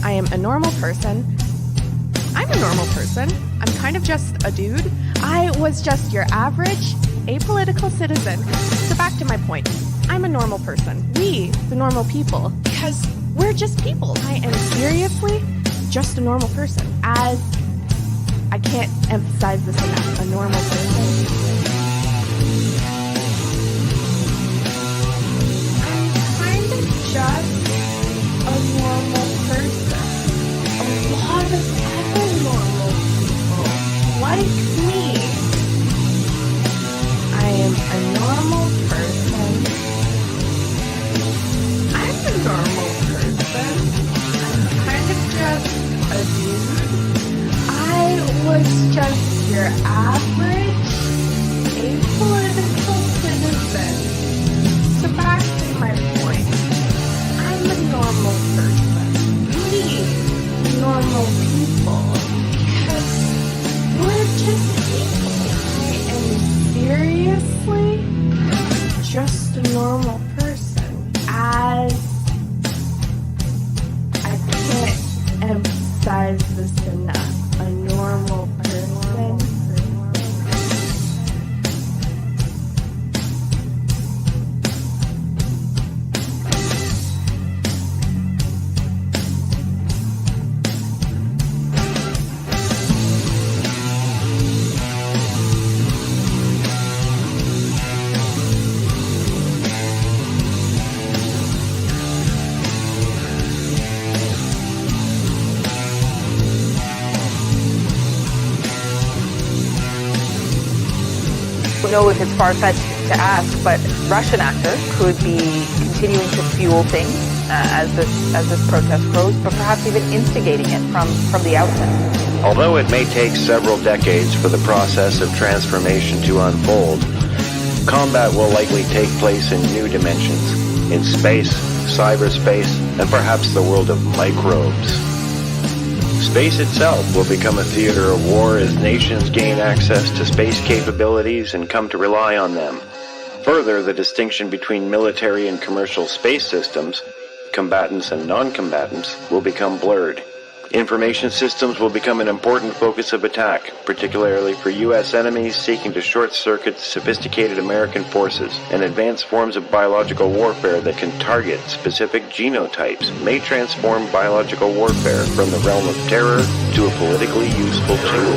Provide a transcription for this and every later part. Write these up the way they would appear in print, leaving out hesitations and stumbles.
I am a normal person. I'm a normal person. I'm kind of just a dude. I was just your average apolitical citizen. So back to my point. I'm a normal person. We, the normal people, because we're just people. I am seriously just a normal person. As I can't emphasize this enough, a normal person. I'm kind of just a normal person. A lot of other normal people like me. I am a normal person. I'm a normal person. I'm kind of just a dude. I was just your average apolitical citizen. So back to my point. I'm a normal person. We, normal people. Because we're just people. I am seriously just a normal person. As I can't emphasize this enough. A normal person. I don't know if it's far-fetched to ask, but Russian actor could be continuing to fuel things as this protest grows, but perhaps even instigating it from the outset. Although it may take several decades for the process of transformation to unfold, combat will likely take place in new dimensions, in space, cyberspace, and perhaps the world of microbes. Space itself will become a theater of war as nations gain access to space capabilities and come to rely on them. Further, the distinction between military and commercial space systems, combatants and non-combatants, will become blurred. Information systems will become an important focus of attack, particularly for U.S. enemies seeking to short-circuit sophisticated American forces, and advanced forms of biological warfare that can target specific genotypes may transform biological warfare from the realm of terror to a politically useful tool.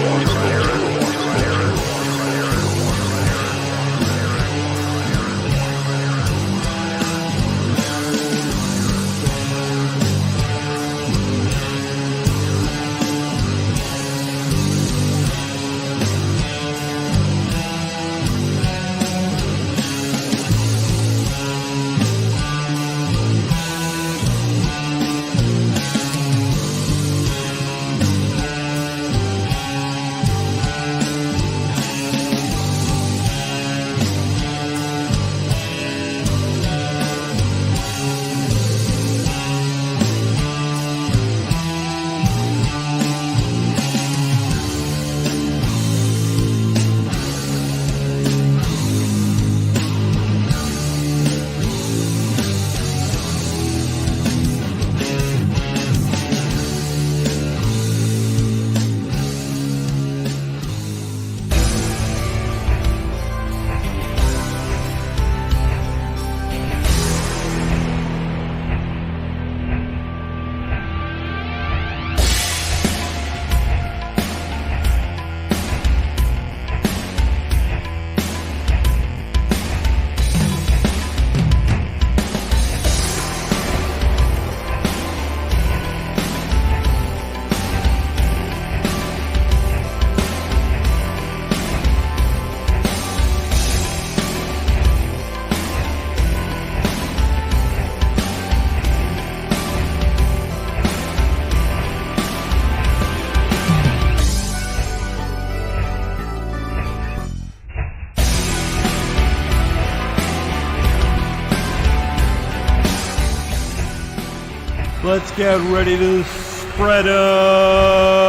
Let's get ready to spread 'em.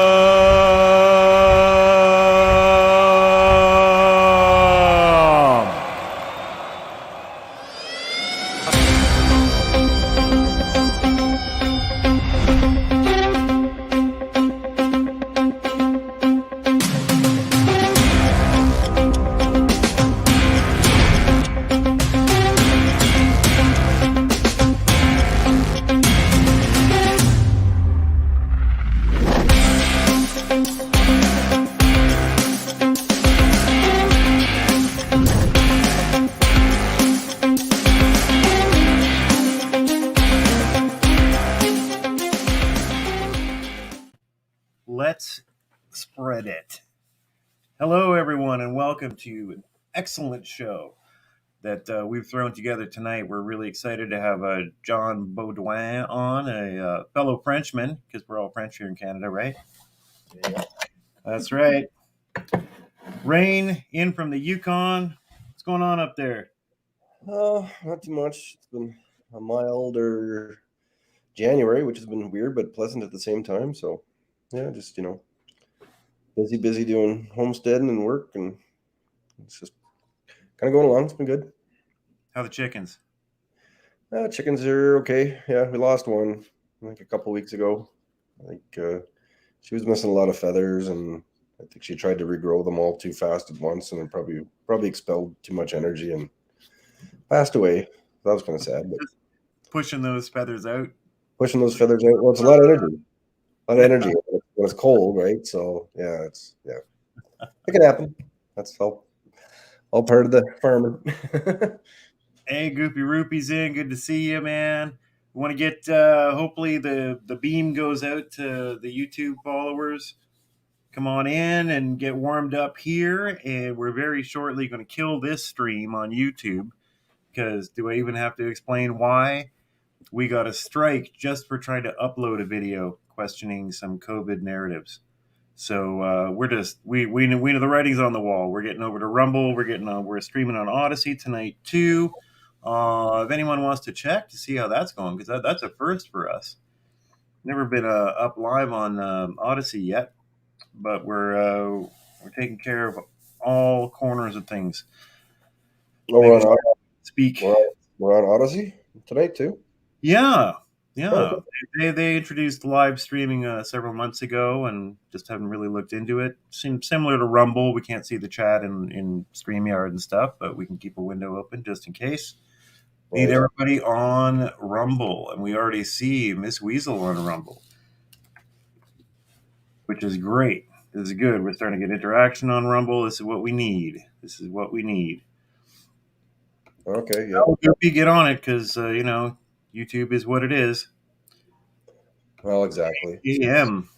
let's spread it. Hello, everyone, and welcome to an excellent show that we've thrown together tonight. We're really excited to have John Beaudoin on, a fellow Frenchman, because we're all French here in Canada, right? Yeah. That's right. Rain in from the Yukon. What's going on up there? Not too much. It's been a milder January, which has been weird but pleasant at the same time. So, yeah, just busy doing homesteading and work, and it's just kind of going along. It's been good. How are the chickens? Chickens are okay. Yeah, we lost one like a couple weeks ago. I think she was missing a lot of feathers, and I think she tried to regrow them all too fast at once, and then probably expelled too much energy and passed away. That was kind of sad. But Pushing those feathers out. pushing those feathers out. Well, it's a lot of energy. A lot of energy when it's cold, right? So yeah, it can happen. That's all part of the farming. Hey, Goopy Roopy's in. Good to see you, man. We want to get, hopefully the beam goes out to the YouTube followers. Come on in and get warmed up here. And we're very shortly going to kill this stream on YouTube. Because do I even have to explain why? We got a strike just for trying to upload a video questioning some COVID narratives. So we know the writing's on the wall. We're getting over to Rumble. We're streaming on Odysee tonight too. If anyone wants to check to see how that's going, because that's a first for us. Never been up live on Odysee yet, but we're taking care of all corners of things. We're on Odysee tonight too. Yeah. Oh, okay. They introduced live streaming several months ago, and just haven't really looked into it. Seems similar to Rumble. We can't see the chat in StreamYard and stuff, but we can keep a window open just in case. Need everybody on Rumble, and we already see Miss Weasel on Rumble, which is great. This is good. We're starting to get interaction on Rumble. This is what we need. Okay, yeah. Get on it, because YouTube is what it is. Well, exactly. AM.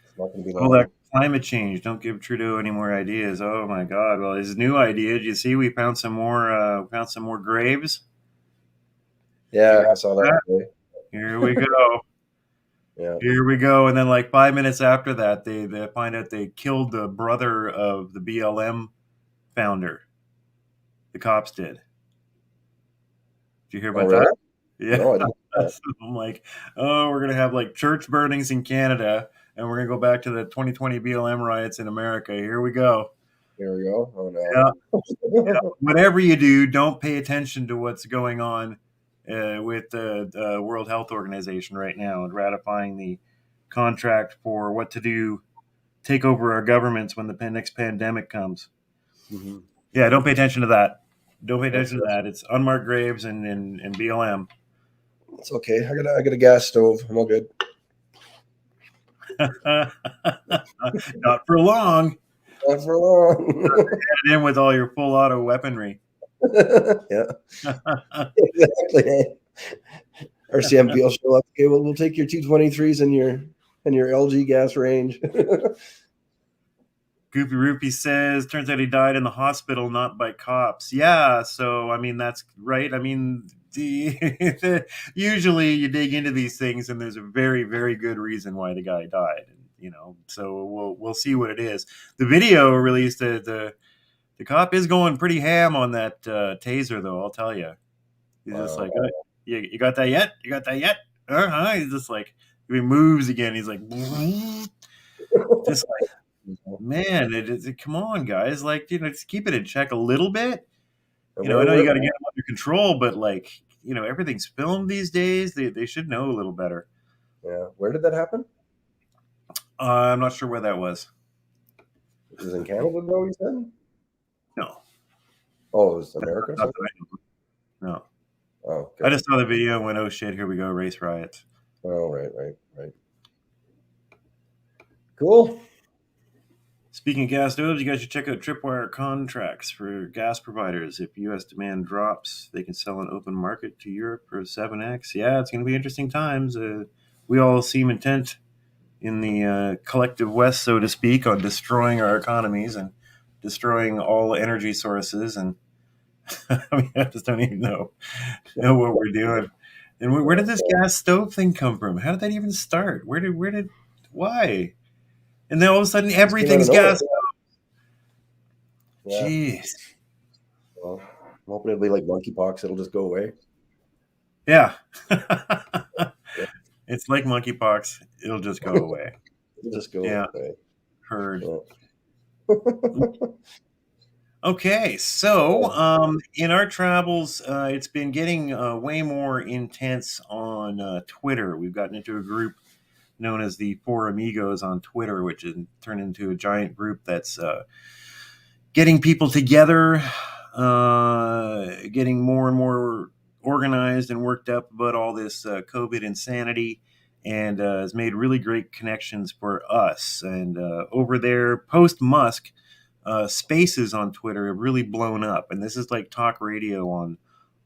It's not going to be All that climate change. Don't give Trudeau any more ideas. Oh my God! Well, his new idea. Did you see? We found some more graves. Yeah, I saw that today. Here we go. Yeah. Here we go. And then, like 5 minutes after that, they find out they killed the brother of the BLM founder. The cops did. Did you hear about really? that? Yeah. No, I didn't. So I'm like, oh, we're gonna have like church burnings in Canada, and we're gonna go back to the 2020 BLM riots in America. Here we go. Here we go. Oh no. Yeah. Whatever you do, don't pay attention to what's going on with the World Health Organization right now and ratifying the contract for what to do, take over our governments when the next pandemic comes. Mm-hmm. Yeah, don't pay attention to that. Don't pay attention to that. It's unmarked graves and BLM. It's okay. I got a gas stove. I'm all good. Not for long. Not for long. Head in with all your full auto weaponry. Yeah. Exactly. RCMP will show up. Okay, well, we'll take your 223s and your LG gas range. Goopy Roopy says, turns out he died in the hospital, not by cops. Yeah, so, I mean, that's right. I mean, usually you dig into these things and there's a very, very good reason why the guy died. So we'll see what it is. The video released, the cop is going pretty ham on that taser, though, I'll tell you. He's just like, oh, you got that yet? You got that yet? Uh-huh. He's just like, he moves again. He's like, just like, man, come on, guys. Like, just keep it in check a little bit. I know you got to get them under control, but like, everything's filmed these days. They should know a little better. Yeah. Where did that happen? I'm not sure where that was. It was in Canada, though, you said? No. Oh, it was America? No. Oh, okay. I just saw the video and went, oh shit, here we go, race riots. Oh, right. Cool. Speaking of gas stoves, you guys should check out Tripwire contracts for gas providers. If U.S. demand drops, they can sell an open market to Europe for 7x. Yeah, it's going to be interesting times. We all seem intent collective West, so to speak, on destroying our economies and destroying all energy sources. And I mean, I just don't even know what we're doing. And where did this gas stove thing come from? How did that even start? Why? And then all of a sudden, everything's gas. Yeah. Jeez. Well, I'm hoping it'll be like monkeypox. It'll just go away. Yeah. It's like monkeypox. It'll just go away. It'll just go away. Heard. Yeah. Okay, so in our travels, it's been getting way more intense on Twitter. We've gotten into a group known as the Four Amigos on Twitter, which has turned into a giant group that's getting people together, getting more and more organized and worked up about all this COVID insanity, and has made really great connections for us. And over there, post-Musk, spaces on Twitter have really blown up, and this is like talk radio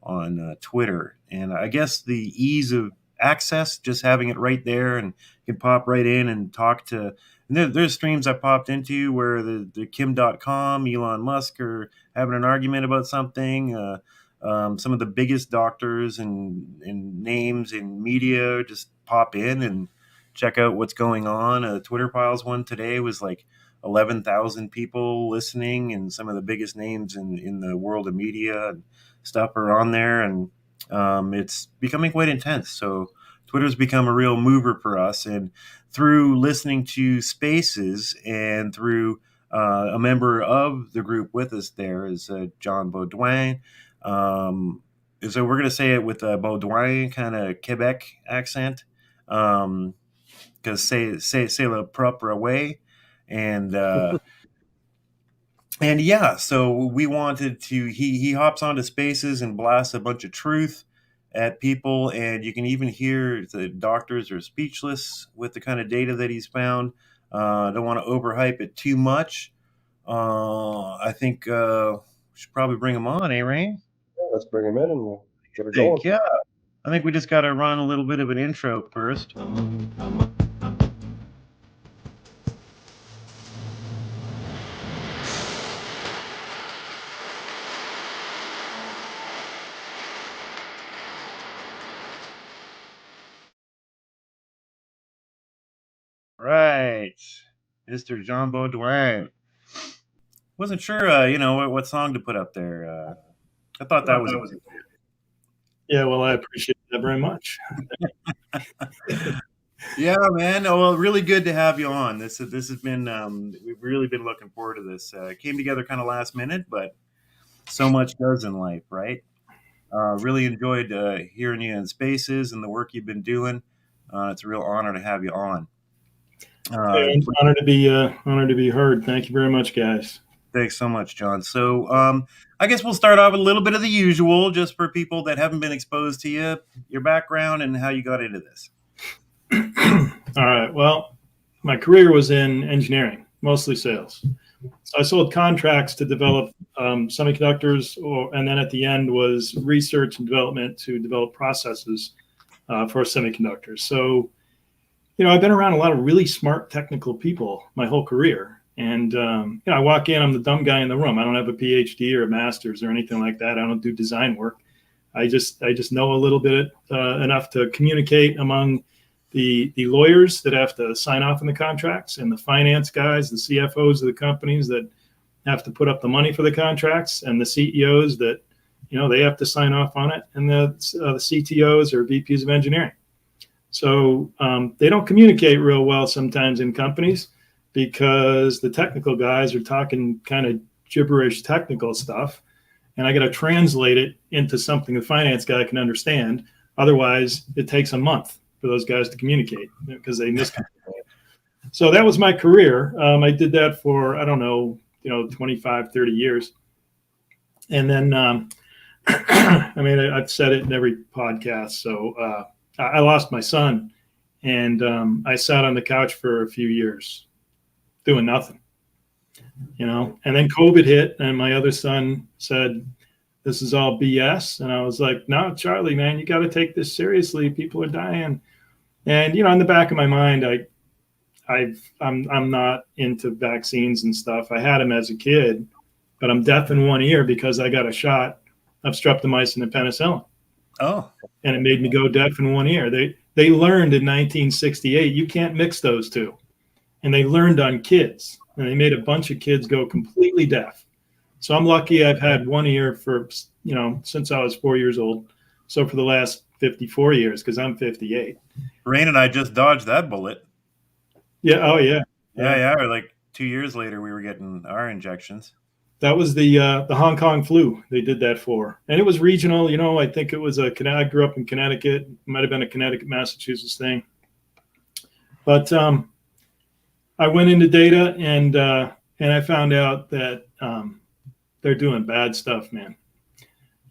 on Twitter. And I guess the ease of access, just having it right there, and you can pop right in and talk to. And there's streams I popped into where the Kim.com, Elon Musk are having an argument about something. Some of the biggest doctors and names in media just pop in and check out what's going on. Twitter Files one today was like 11,000 people listening, and some of the biggest names in the world of media and stuff are on there, and it's becoming quite intense. So Twitter's become a real mover for us, and through listening to Spaces and through a member of the group with us there is John Beaudoin. So we're going to say it with a Beaudoin kind of Quebec accent, because c'est le propre way. And yeah, so we wanted to. He hops onto Spaces and blasts a bunch of truth at people, and you can even hear the doctors are speechless with the kind of data that he's found. Don't want to overhype it too much. I think we should probably bring him on, eh, Rain? Yeah, let's bring him in and we'll get her going. Yeah, I think we just got to run a little bit of an intro first. Right, Mr. John Beaudoin. Wasn't sure, what song to put up there. I thought that was. Yeah, well, I appreciate that very much. Yeah, man. Oh, well, really good to have you on. This has been we've really been looking forward to this. It came together kind of last minute, but so much does in life, right? Really enjoyed hearing you in Spaces and the work you've been doing. It's a real honor to have you on. Honored to be heard. Thank you very much, guys. Thanks so much, John. So I guess we'll start off with a little bit of the usual, just for people that haven't been exposed to you, your background, and how you got into this. All right. Well, my career was in engineering, mostly sales. So I sold contracts to develop semiconductors, and then at the end was research and development to develop processes for semiconductors. So, I've been around a lot of really smart technical people my whole career. And, I walk in, I'm the dumb guy in the room. I don't have a PhD or a master's or anything like that. I don't do design work. I just know a little bit enough to communicate among the lawyers that have to sign off on the contracts, and the finance guys, the CFOs of the companies that have to put up the money for the contracts, and the CEOs that, they have to sign off on it, and the CTOs or VPs of engineering. So they don't communicate real well sometimes in companies, because the technical guys are talking kind of gibberish technical stuff, and I got to translate it into something the finance guy can understand. Otherwise, it takes a month for those guys to communicate because they miscommunicate. So that was my career. I did that for, 25, 30 years. And then, I've said it in every podcast. So I lost my son, and I sat on the couch for a few years doing nothing, and then COVID hit, and my other son said, "This is all BS." And I was like, "No, Charlie, man, you got to take this seriously. People are dying." And, in the back of my mind, I'm not into vaccines and stuff. I had them as a kid, but I'm deaf in one ear because I got a shot of streptomycin and penicillin. Oh, And it made me go deaf in one ear. They learned in 1968 you can't mix those two, and they learned on kids, and they made a bunch of kids go completely deaf. So I'm lucky I've had one ear for, since I was 4 years old. So for the last 54 years, because I'm 58. Rain and I just dodged that bullet. Yeah. Oh, yeah. Yeah. Or like 2 years later, we were getting our injections. That was the Hong Kong flu they did that for. And it was regional. I think it was I grew up in Connecticut. It might have been a Connecticut, Massachusetts thing. But I went into data and I found out that they're doing bad stuff, man.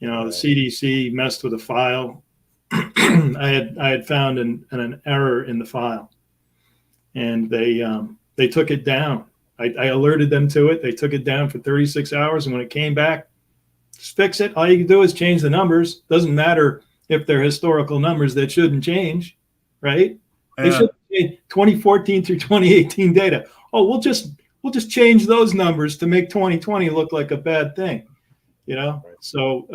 The CDC messed with a file. I had found an error in the file, and they took it down. I alerted them to it. They took it down for 36 hours, and when it came back, just fix it. All you can do is change the numbers. Doesn't matter if they're historical numbers that shouldn't change, right? Yeah. They should change 2014 through 2018 data. Oh, we'll just change those numbers to make 2020 look like a bad thing, So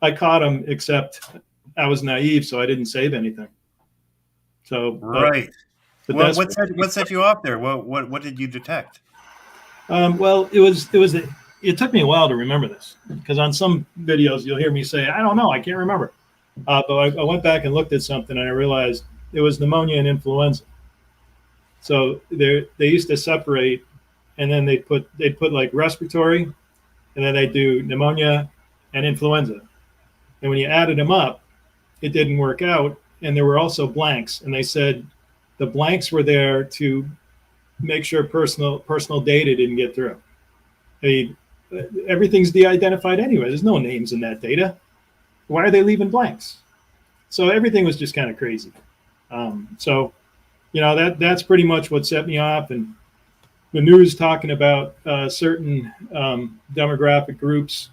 I caught them, except I was naive, so I didn't save anything. So right. But well, what set you off there? What did you detect? Well, it took me a while to remember this, because on some videos you'll hear me say, I don't know, I can't remember. But I went back and looked at something, and I realized it was pneumonia and influenza. So they used to separate, and then they'd put like respiratory, and then they do pneumonia and influenza. And when you added them up, it didn't work out, and there were also blanks. And they said the blanks were there to make sure personal data didn't get through. I mean, everything's de-identified anyway. There's no names in that data. Why are they leaving blanks? So everything was just kind of crazy. That's pretty much what set me off. And the news talking about certain demographic groups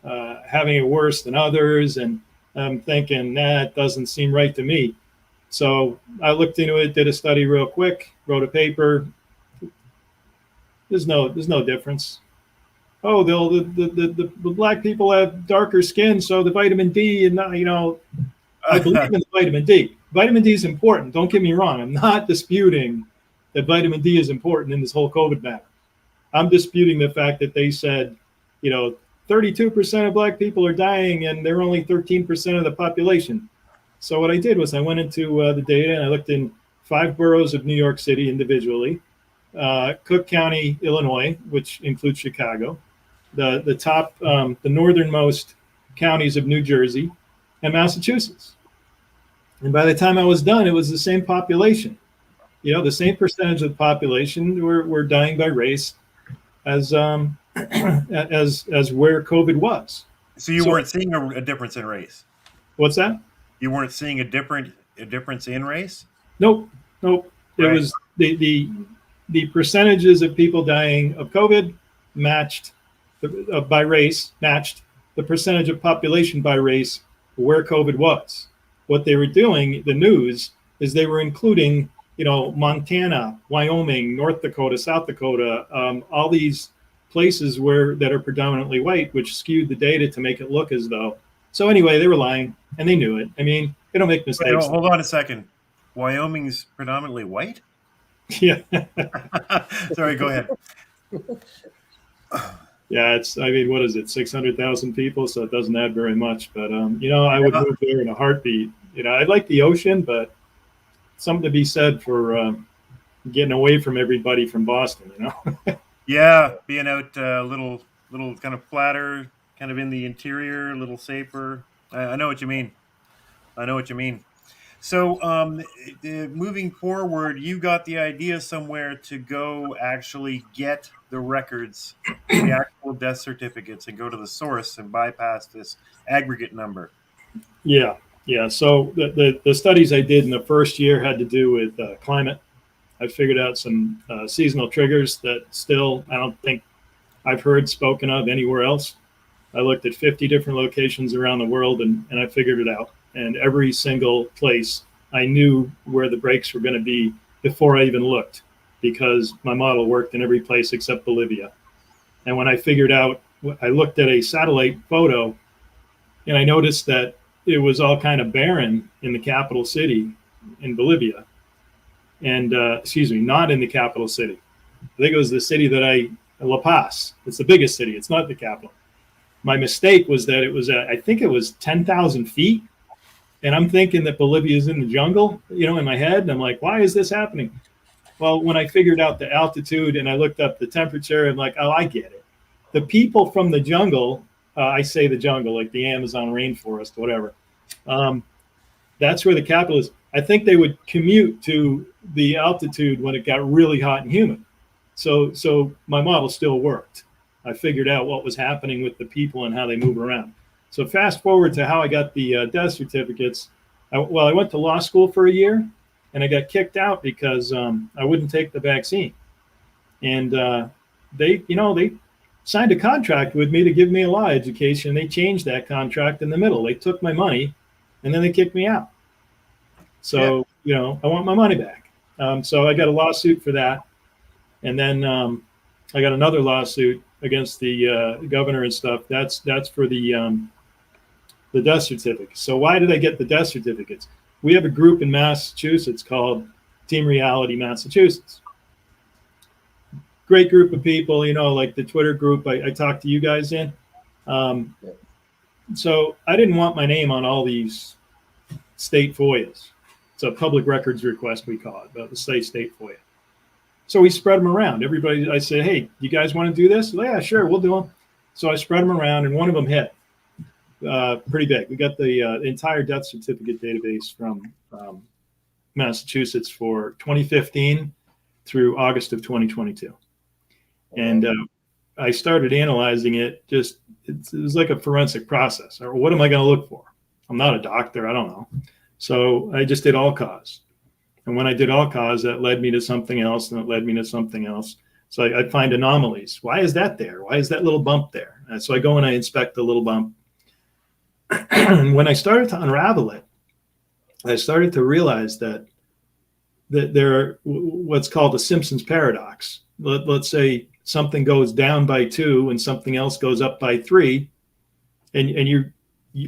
having it worse than others, and I'm thinking, it doesn't seem right to me. So I looked into it, did a study real quick, wrote a paper. There's no difference. Oh, the black people have darker skin, so the vitamin D, and I believe in the vitamin D. Vitamin D is important. Don't get me wrong. I'm not disputing that vitamin D is important in this whole COVID matter. I'm disputing the fact that they said, 32% of black people are dying, and they're only 13% of the population. So what I did was I went into the data, and I looked in 5 boroughs of New York City individually, Cook County, Illinois, which includes Chicago, the top, the northernmost counties of New Jersey, and Massachusetts. And by the time I was done, it was the same population. The same percentage of the population were dying by race as where COVID was. So you weren't seeing a difference in race? What's that? You weren't seeing a difference in race? Nope. It Right. was the percentages of people dying of COVID matched by race, matched the percentage of population by race where COVID was. What they were doing, the news, is they were including, Montana, Wyoming, North Dakota, South Dakota, all these places that are predominantly white, which skewed the data to make it look as though. So anyway, they were lying, and they knew it. I mean, they don't make mistakes. Wait, hold on a second. Wyoming's predominantly white? Yeah. Sorry, go ahead. Yeah, what is it, 600,000 people, so it doesn't add very much. But, I would move there in a heartbeat. I like the ocean, but something to be said for getting away from everybody from Boston, Yeah, being out a little kind of flatter, kind of in the interior, a little safer. I know what you mean. So moving forward, you got the idea somewhere to go actually get the records, the actual death certificates, and go to the source and bypass this aggregate number. Yeah. So the studies I did in the first year had to do with climate. I figured out some seasonal triggers that still I don't think I've heard spoken of anywhere else. I looked at 50 different locations around the world, and I figured it out. And every single place I knew where the breaks were going to be before I even looked. because my model worked in every place except Bolivia. And when I figured out, I looked at a satellite photo and I noticed that it was all kind of barren in the capital city in Bolivia. And excuse me, not in the capital city. I think it was the city La Paz. It's the biggest city. It's not the capital. My mistake was that it was, I think it was 10,000 feet. And I'm thinking that Bolivia is in the jungle, in my head. And I'm like, why is this happening? Well, when I figured out the altitude and I looked up the temperature, I'm like, oh, I get it. The people from the jungle, I say the jungle, like the Amazon rainforest, whatever. That's where the capital is. I think they would commute to the altitude when it got really hot and humid. So my model still worked. I figured out what was happening with the people and how they move around. So fast forward to how I got the death certificates. I went to law school for a year, and I got kicked out because I wouldn't take the vaccine. And they signed a contract with me to give me a law education. They changed that contract in the middle. They took my money, and then they kicked me out. So, I want my money back. So I got a lawsuit for that. And then I got another lawsuit against the governor and stuff. That's for the death certificates. So why did I get the death certificates? We have a group in Massachusetts called Team Reality Massachusetts. Great group of people, like the Twitter group I talked to you guys in. So I didn't want my name on all these state FOIAs. It's a public records request, we call it, but the state FOIA. So we spread them around. Everybody, I said, hey, you guys want to do this? Yeah, sure, we'll do them. So I spread them around, and one of them hit pretty big. We got the entire death certificate database from Massachusetts for 2015 through August of 2022. And I started analyzing it. It was like a forensic process. Or what am I going to look for? I'm not a doctor. I don't know. So I just did all cause. And when I did all cause, that led me to something else, and it led me to something else. So I'd find anomalies. Why is that there? Why is that little bump there? And so I go and I inspect the little bump. And when I started to unravel it, I started to realize that there are what's called a Simpson's paradox. Let's say something goes down by 2 and something else goes up by 3, and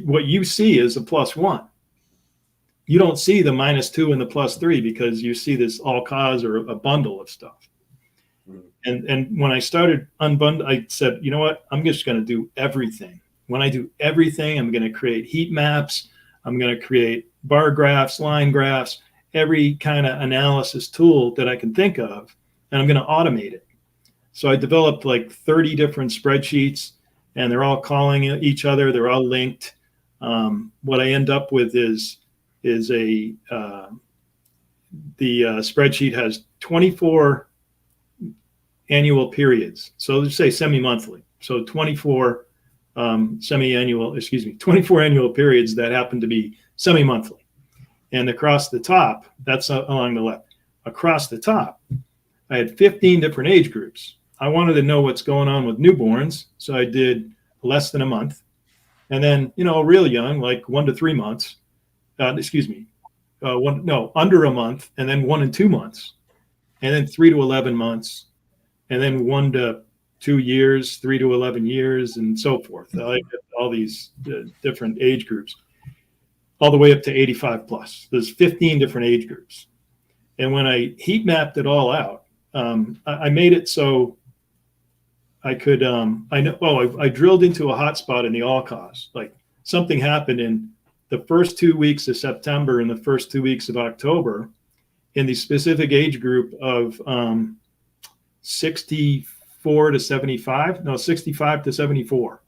what you see is a +1. You don't see the -2 and the +3 because you see this all cause or a bundle of stuff. And when I started unbundling, I said, you know what? I'm just going to do everything. When I do everything, I'm going to create heat maps. I'm going to create bar graphs, line graphs, every kind of analysis tool that I can think of, and I'm going to automate it. So I developed like 30 different spreadsheets, and they're all calling each other. They're all linked. What I end up with is the spreadsheet has 24 annual periods. So let's say semi-monthly. So 24 24 annual periods that happen to be semi-monthly. And across the top, that's along the left. Across the top, I had 15 different age groups. I wanted to know what's going on with newborns, so I did less than a month. And then, real young, like 1 to 3 months. Under a month, and then 1 and 2 months, and then 3 to 11 months, and then 1 to 2 years, 3 to 11 years, and so forth. I get all these different age groups, all the way up to 85 plus. There's 15 different age groups. And when I heat mapped it all out, I made it so I could, I drilled into a hotspot in the all cause. Like something happened in the first 2 weeks of September and the first 2 weeks of October in the specific age group of 65 to 74.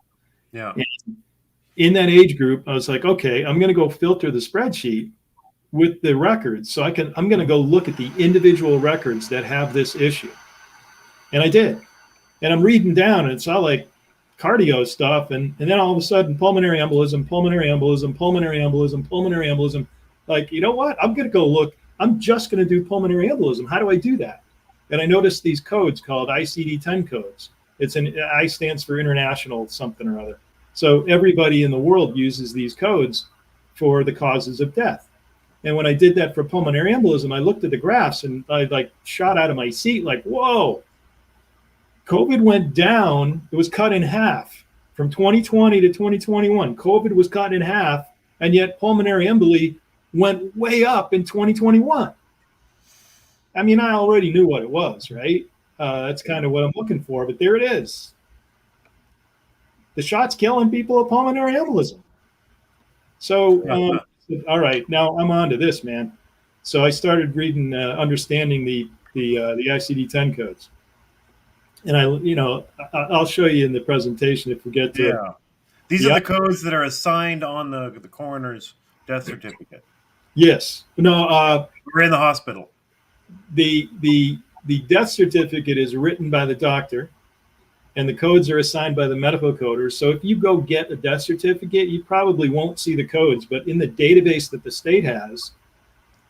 Yeah. And in that age group, I was like, okay, I'm going to go filter the spreadsheet with the records. So I'm going to go look at the individual records that have this issue. And I did. And I'm reading down, and it's all like cardio stuff, and then all of a sudden pulmonary embolism. Like, you know what? I'm going to go look. I'm just going to do pulmonary embolism. How do I do that? And I noticed these codes called ICD-10 codes. I stands for international something or other. So everybody in the world uses these codes for the causes of death. And when I did that for pulmonary embolism, I looked at the graphs and I like shot out of my seat, like, whoa, COVID went down. It was cut in half from 2020 to 2021. COVID was cut in half, and yet pulmonary emboli went way up in 2021. I mean, I already knew what it was, right? That's kind of what I'm looking for, but there it is. The shot's killing people with pulmonary embolism. So, all right, now I'm on to this, man. So I started reading, understanding the ICD-10 codes, and I'll show you in the presentation if we get to it. Yeah. These are the codes that are assigned on the coroner's death certificate. Yes. No. We're in the hospital. The death certificate is written by the doctor, and the codes are assigned by the medical coders. So if you go get a death certificate, you probably won't see the codes, but in the database that the state has,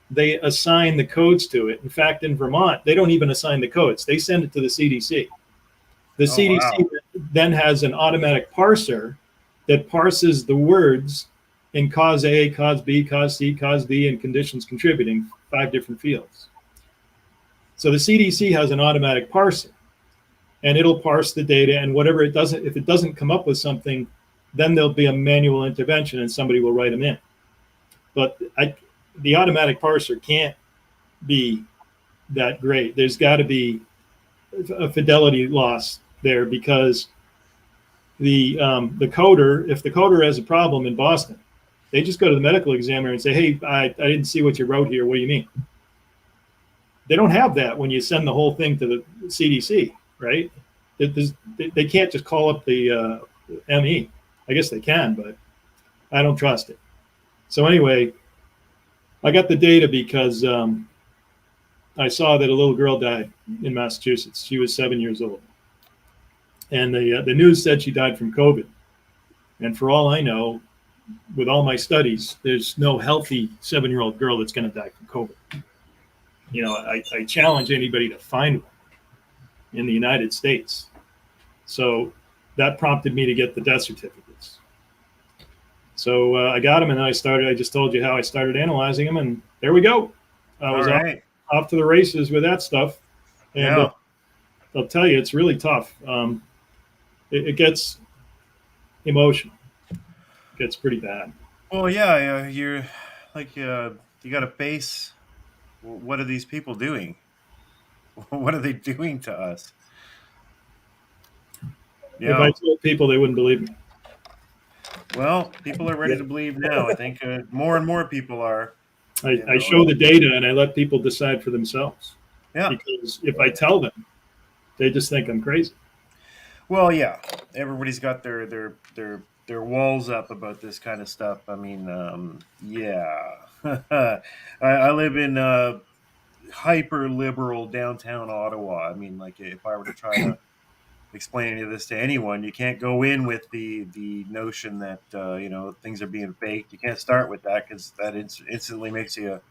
they assign the codes to it. In fact, in Vermont, they don't even assign the codes. They send it to the CDC. The CDC then has an automatic parser that parses the words in cause A, cause B, cause C, cause D, and conditions contributing, 5 different fields. So the CDC has an automatic parser, and it'll parse the data, and whatever it doesn't, if it doesn't come up with something, then there'll be a manual intervention and somebody will write them in. But the automatic parser can't be that great. There's got to be a fidelity loss there, because the coder, if the coder has a problem in Boston, they just go to the medical examiner and say, hey, I didn't see what you wrote here. What do you mean? They don't have that when you send the whole thing to the CDC, right? They can't just call up the ME. I guess they can, but I don't trust it. So anyway, I got the data because I saw that a little girl died in Massachusetts. She was 7 years old. And the news said she died from COVID. And for all I know, with all my studies, there's no healthy 7-year-old girl that's going to die from COVID. You know, I challenge anybody to find one in the United States. So that prompted me to get the death certificates. So I got them, and then I just told you how I started analyzing them, and there we go. I was off to the races with that stuff. And I'll tell you, it's really tough. It gets emotional. It gets pretty bad. Well, yeah, you're like, you got to face, what are these people doing? What are they doing to us? If I told people, they wouldn't believe me. Well, people are ready to believe now. I think more and more people are. I show the data and I let people decide for themselves. Yeah. Because if I tell them, they just think I'm crazy. Well, yeah, everybody's got their walls up about this kind of stuff. I mean, I live in hyper liberal downtown Ottawa. I mean, like, if I were to try to explain any of this to anyone, you can't go in with the notion that things are being faked. You can't start with that, because that instantly makes you a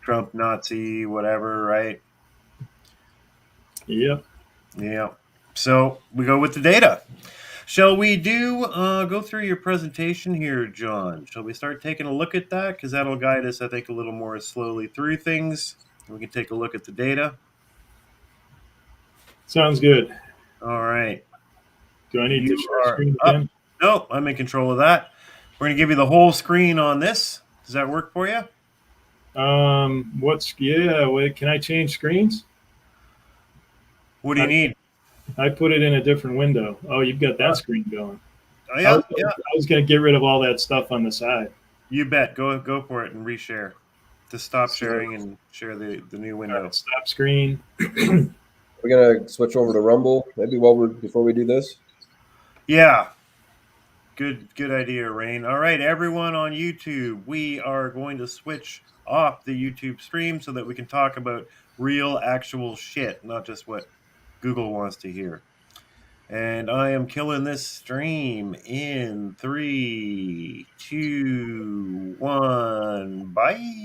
Trump Nazi, whatever, right? Yeah. So we go with the data. Shall we go through your presentation here, John? Shall we start taking a look at that? Because that'll guide us, I think, a little more slowly through things. We can take a look at the data. Sounds good. All right. Do I need to share screen again? No, I'm in control of that. We're going to give you the whole screen on this. Does that work for you? Wait, can I change screens? What do you need? I put it in a different window. Oh, you've got that screen going. Oh, yeah. I was going to get rid of all that stuff on the side. You bet. Go for it and reshare. To stop sharing and share the new window. Right, stop screen. We're gonna switch over to Rumble maybe before we do this. Yeah. Good idea, Rain. All right, everyone on YouTube, we are going to switch off the YouTube stream so that we can talk about real, actual shit, not just what Google wants to hear. And I am killing this stream in 3, 2, 1. Bye.